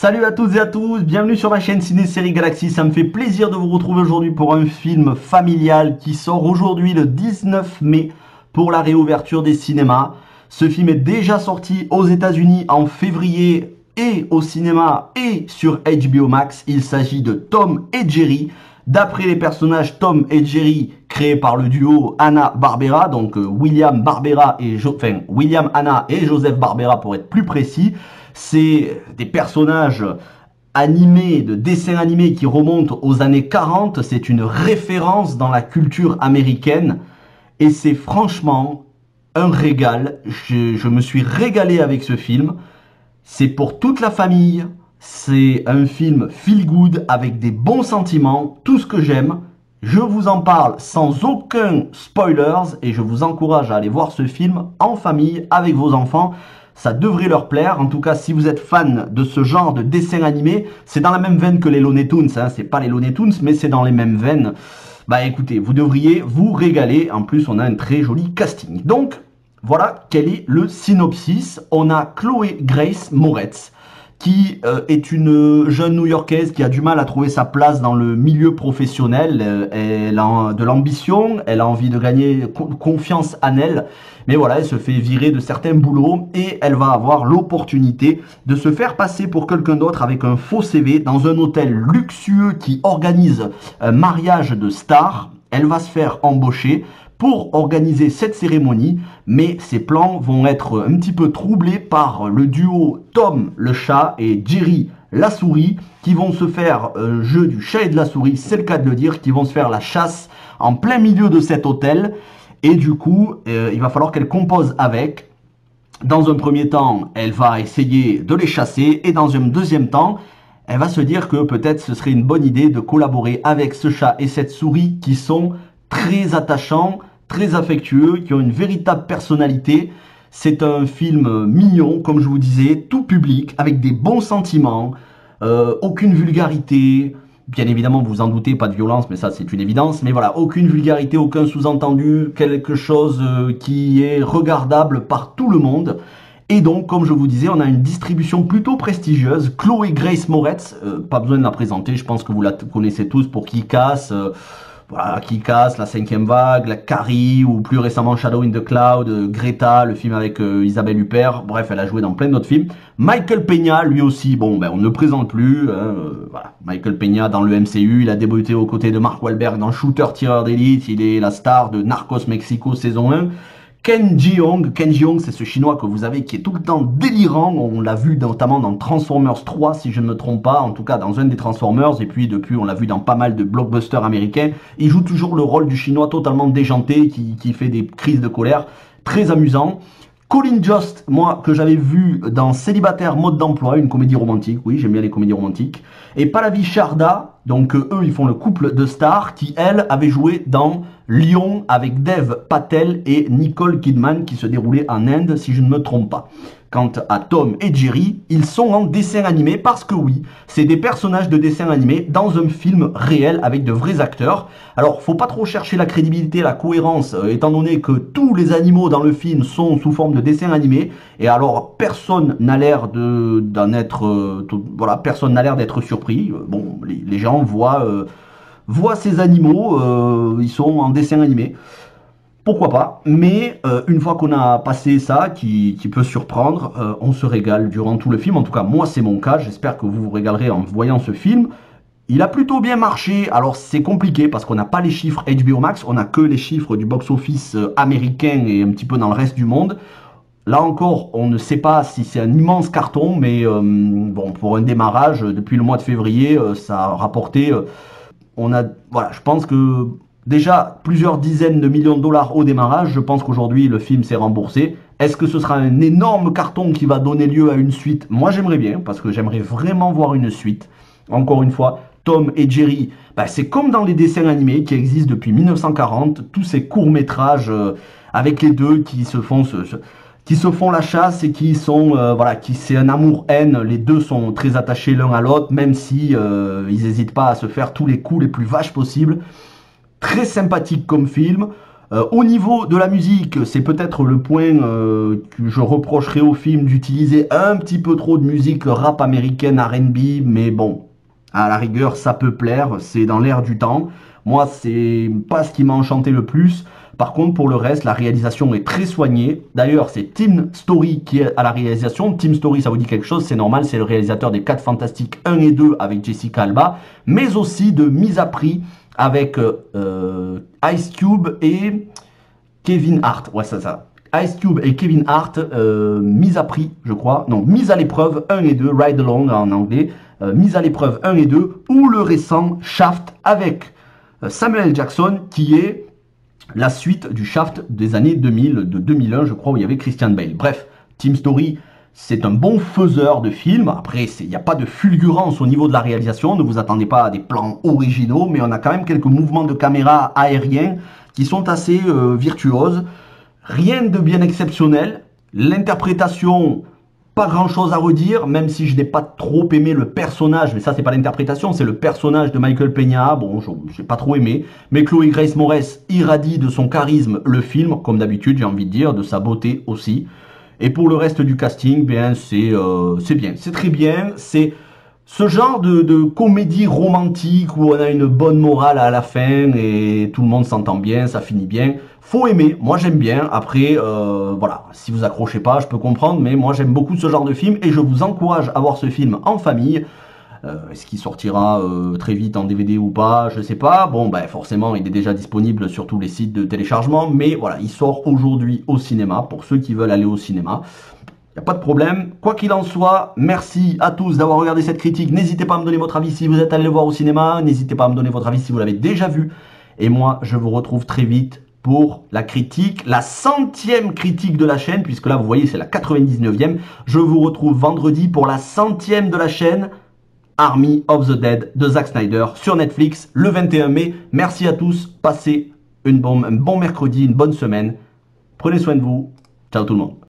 Salut à toutes et à tous, bienvenue sur ma chaîne Ciné Série Galaxy. Ça me fait plaisir de vous retrouver aujourd'hui pour un film familial qui sort aujourd'hui le 19 mai pour la réouverture des cinémas. Ce film est déjà sorti aux États-Unis en février et au cinéma et sur HBO Max. Il s'agit de Tom et Jerry. D'après les personnages Tom et Jerry créés par le duo Hanna-Barbera, donc William Hanna et Joseph Barbera pour être plus précis. C'est des personnages animés, de dessins animés qui remontent aux années 40. C'est une référence dans la culture américaine. Et c'est franchement un régal. Je me suis régalé avec ce film. C'est pour toute la famille. C'est un film feel good avec des bons sentiments. Tout ce que j'aime. Je vous en parle sans aucun spoilers. Et je vous encourage à aller voir ce film en famille avec vos enfants. Ça devrait leur plaire. En tout cas, si vous êtes fan de ce genre de dessin animé, c'est dans la même veine que les Looney Tunes. C'est pas les Looney Tunes, mais c'est dans les mêmes veines. Bah écoutez, vous devriez vous régaler. En plus, on a un très joli casting. Donc, voilà quel est le synopsis. On a Chloé Grace Moretz, qui est une jeune New-Yorkaise qui a du mal à trouver sa place dans le milieu professionnel. Elle a de l'ambition, elle a envie de gagner confiance en elle. Mais voilà, elle se fait virer de certains boulots et elle va avoir l'opportunité de se faire passer pour quelqu'un d'autre avec un faux CV dans un hôtel luxueux qui organise un mariage de stars. Elle va se faire embaucher pour organiser cette cérémonie, mais ses plans vont être un petit peu troublés par le duo Tom le chat et Jerry la souris qui vont se faire jeu du chat et de la souris, c'est le cas de le dire, qui vont se faire la chasse en plein milieu de cet hôtel. Et du coup, il va falloir qu'elle compose avec. Dans un premier temps, elle va essayer de les chasser. Et dans un deuxième temps, elle va se dire que peut-être ce serait une bonne idée de collaborer avec ce chat et cette souris qui sont très attachants, très affectueux, qui ont une véritable personnalité. C'est un film mignon, comme je vous disais, tout public, avec des bons sentiments, aucune vulgarité. Bien évidemment, vous vous en doutez, pas de violence, mais ça c'est une évidence. Mais voilà, aucune vulgarité, aucun sous-entendu, quelque chose qui est regardable par tout le monde. Et donc, comme je vous disais, on a une distribution plutôt prestigieuse. Chloé Grace Moretz, pas besoin de la présenter, je pense que vous la connaissez tous pour Kick-Ass. Voilà, Kick-Ass, La Cinquième Vague, la Carrie, ou plus récemment Shadow in the Cloud, Greta, le film avec Isabelle Huppert. Bref, elle a joué dans plein d'autres films. Michael Peña, lui aussi, bon, ben on ne présente plus. Voilà, Michael Peña dans le MCU, il a débuté aux côtés de Mark Wahlberg dans Shooter Tireur d'élite. Il est la star de Narcos Mexico saison 1. Ken Jeong, c'est ce chinois que vous avez qui est tout le temps délirant. On l'a vu notamment dans Transformers 3, si je ne me trompe pas, en tout cas dans un des Transformers. Et puis depuis, on l'a vu dans pas mal de blockbusters américains. Il joue toujours le rôle du chinois totalement déjanté qui fait des crises de colère. Très amusant. Colin Jost, moi, que j'avais vu dans Célibataire mode d'emploi, une comédie romantique. Oui, j'aime bien les comédies romantiques. Et Pallavi Sharda, donc eux, ils font le couple de stars qui, elle, avait joué dans Lyon avec Dev Patel et Nicole Kidman qui se déroulait en Inde, si je ne me trompe pas. Quant à Tom et Jerry, ils sont en dessin animé parce que oui, c'est des personnages de dessin animé dans un film réel avec de vrais acteurs. Alors, faut pas trop chercher la crédibilité, la cohérence, étant donné que tous les animaux dans le film sont sous forme de dessin animé. Et alors, personne n'a l'air d'en être, voilà, personne n'a l'air d'être surpris. Bon, les gens voient ces animaux, ils sont en dessin animé. Pourquoi pas, mais une fois qu'on a passé ça, qui peut surprendre, on se régale durant tout le film. En tout cas, moi, c'est mon cas. J'espère que vous vous régalerez en voyant ce film. Il a plutôt bien marché. Alors, c'est compliqué parce qu'on n'a pas les chiffres HBO Max. On n'a que les chiffres du box-office américain et un petit peu dans le reste du monde. Là encore, on ne sait pas si c'est un immense carton, mais bon, pour un démarrage, depuis le mois de février, ça a rapporté... voilà, je pense que... Déjà, plusieurs dizaines de millions de dollars au démarrage. Je pense qu'aujourd'hui, le film s'est remboursé. Est-ce que ce sera un énorme carton qui va donner lieu à une suite? Moi, j'aimerais bien, parce que j'aimerais vraiment voir une suite. Encore une fois, Tom et Jerry, c'est comme dans les dessins animés qui existent depuis 1940. Tous ces courts-métrages avec les deux qui se font la chasse et qui sont, voilà, c'est un amour-haine. Les deux sont très attachés l'un à l'autre, même si ils n'hésitent pas à se faire tous les coups les plus vaches possibles. Très sympathique comme film, Au niveau de la musique, c'est peut-être le point que je reprocherai au film d'utiliser un petit peu trop de musique rap américaine, R&B, mais bon, à la rigueur, ça peut plaire, c'est dans l'air du temps. Moi, c'est pas ce qui m'a enchanté le plus. Par contre, pour le reste, la réalisation est très soignée. D'ailleurs, c'est Tim Story qui est à la réalisation. Tim Story, ça vous dit quelque chose, c'est normal, c'est le réalisateur des 4 Fantastiques 1 et 2 avec Jessica Alba, mais aussi de Mise à Prix avec Ice Cube et Kevin Hart. Ouais, c'est ça. Ice Cube et Kevin Hart, Mise à Prix, je crois. Non, Mise à l'épreuve 1 et 2, Ride Along en anglais. Mise à l'épreuve 1 et 2, ou le récent Shaft avec Samuel L. Jackson, qui est la suite du Shaft des années 2000, de 2001, je crois, où il y avait Christian Bale. Bref, Tim Story, c'est un bon faiseur de films. Après, il n'y a pas de fulgurance au niveau de la réalisation. Ne vous attendez pas à des plans originaux, mais on a quand même quelques mouvements de caméra aériens qui sont assez virtuoses. Rien de bien exceptionnel. L'interprétation, pas grand chose à redire, même si je n'ai pas trop aimé le personnage, mais ça c'est pas l'interprétation, c'est le personnage de Michael Peña. Bon, j'ai pas trop aimé, mais Chloé Grace Moretz irradie de son charisme le film, comme d'habitude, j'ai envie de dire, de sa beauté aussi. Et pour le reste du casting, bien c'est bien, c'est très bien, c'est ce genre de comédie romantique où on a une bonne morale à la fin et tout le monde s'entend bien, ça finit bien. Faut aimer, moi j'aime bien. Après, voilà, si vous accrochez pas, je peux comprendre, mais moi j'aime beaucoup ce genre de film et je vous encourage à voir ce film en famille. Est-ce qu'il sortira très vite en DVD ou pas? Je sais pas. Bon, ben forcément, il est déjà disponible sur tous les sites de téléchargement, mais voilà, il sort aujourd'hui au cinéma pour ceux qui veulent aller au cinéma. Il n'y a pas de problème. Quoi qu'il en soit, merci à tous d'avoir regardé cette critique. N'hésitez pas à me donner votre avis si vous êtes allé le voir au cinéma. N'hésitez pas à me donner votre avis si vous l'avez déjà vu. Et moi, je vous retrouve très vite pour la critique, la 100e critique de la chaîne, puisque là, vous voyez, c'est la 99e. Je vous retrouve vendredi pour la 100e de la chaîne, Army of the Dead de Zack Snyder sur Netflix le 21 mai. Merci à tous. Passez un bon mercredi, une bonne semaine. Prenez soin de vous. Ciao tout le monde.